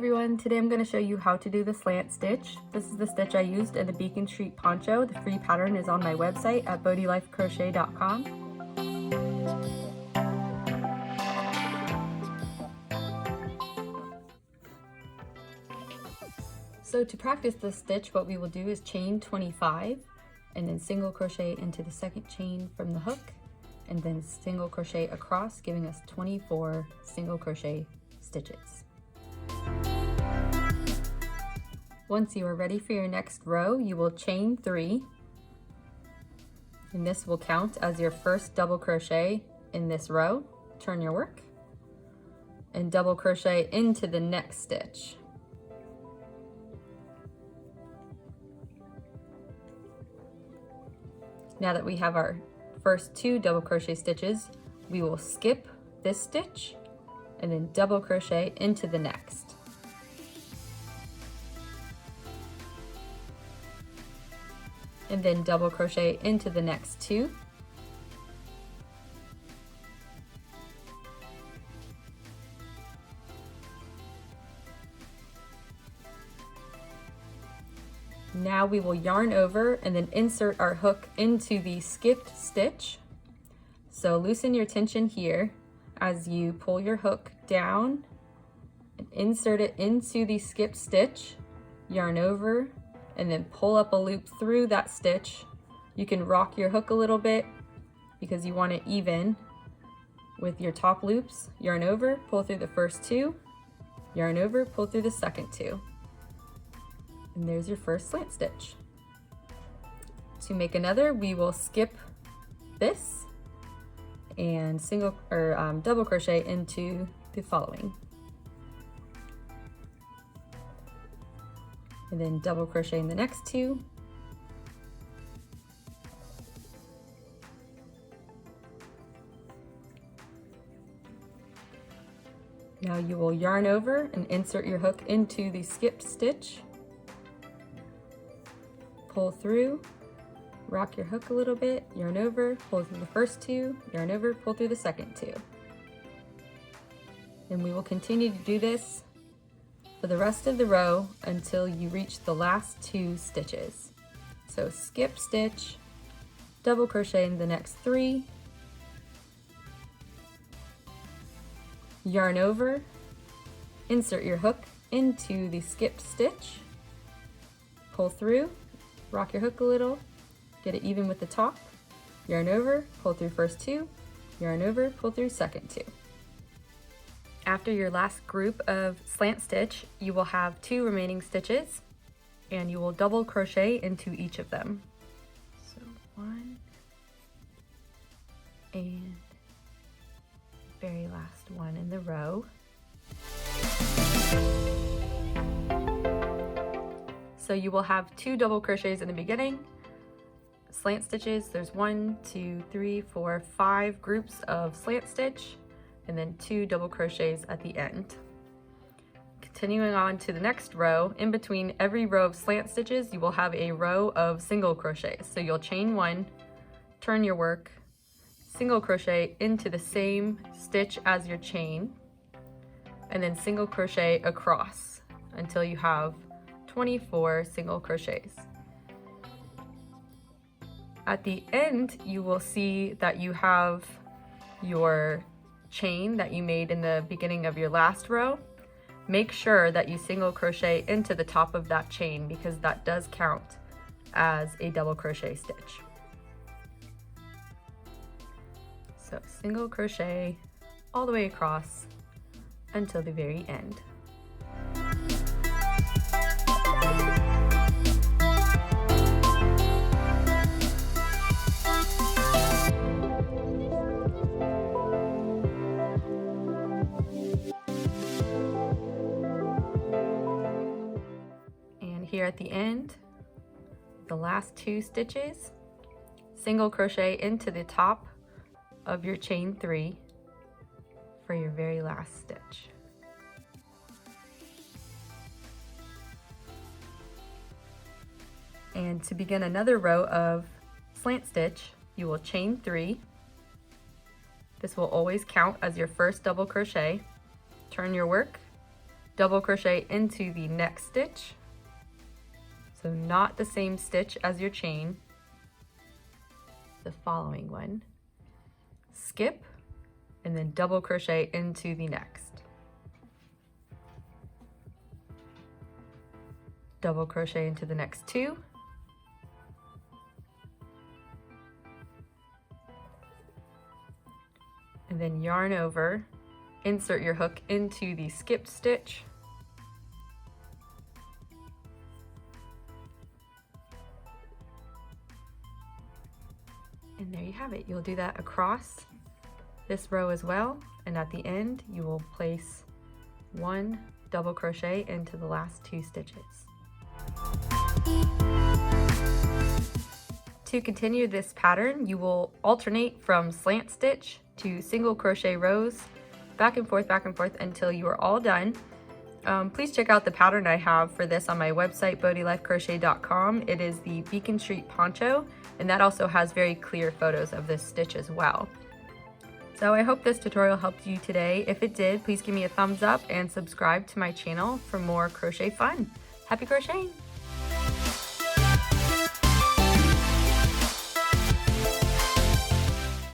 everyone, today I'm going to show you how to do the slant stitch. This is the stitch I used in the Beacon Street poncho. The free pattern is on my website at bodilifecrochet.com. So to practice this stitch, what we will do is chain 25 and then single crochet into the second chain from the hook and then single crochet across, giving us 24 single crochet stitches. Once you are ready for your next row, you will chain 3, and this will count as your first double crochet in this row. Turn your work and double crochet into the next stitch. Now that we have our first 2 double crochet stitches, we will skip this stitch and then double crochet into the next. And then double crochet into the next 2. Now we will yarn over and then insert our hook into the skipped stitch. So loosen your tension here as you pull your hook down and insert it into the skipped stitch, yarn over, and then pull up a loop through that stitch. You can rock your hook a little bit because you want it even with your top loops. Yarn over, pull through the first 2, yarn over, pull through the second 2. And there's your first slant stitch. To make another, we will skip this and double crochet into the following. And then double crochet in the next 2. Now you will yarn over and insert your hook into the skipped stitch. Pull through, rock your hook a little bit, yarn over, pull through the first 2, yarn over, pull through the second 2. And we will continue to do this for the rest of the row until you reach the last 2 stitches. So skip stitch, double crochet in the next 3, yarn over, insert your hook into the skipped stitch, pull through, rock your hook a little, get it even with the top, yarn over, pull through first 2, yarn over, pull through second 2. After your last group of slant stitch, you will have 2 remaining stitches and you will double crochet into each of them. So 1 and very last one in the row. So you will have 2 double crochets in the beginning, slant stitches. There's 1, 2, 3, 4, 5 groups of slant stitch, and then 2 double crochets at the end. Continuing on to the next row, in between every row of slant stitches, you will have a row of single crochets. So you'll chain 1, turn your work, single crochet into the same stitch as your chain, and then single crochet across until you have 24 single crochets. At the end, you will see that you have your chain that you made in the beginning of your last row. Make sure that you single crochet into the top of that chain because that does count as a double crochet stitch. So single crochet all the way across until the very end. Here at the end, the last 2 stitches, single crochet into the top of your chain 3 for your very last stitch. And to begin another row of slant stitch, you will chain 3. This will always count as your first double crochet. Turn your work, double crochet into the next stitch, so not the same stitch as your chain, the following one, skip, and then double crochet into the next. Double crochet into the next two, and then yarn over, insert your hook into the skipped stitch, and there you have it. You'll do that across this row as well, and at the end you will place one double crochet into the last two stitches. To continue this pattern, you will alternate from slant stitch to single crochet rows, back and forth until you are all done. Please check out the pattern I have for this on my website, bodilifecrochet.com. It is the Beacon Street poncho, and that also has very clear photos of this stitch as well. So I hope this tutorial helped you today. If it did, please give me a thumbs up and subscribe to my channel for more crochet fun. Happy crocheting!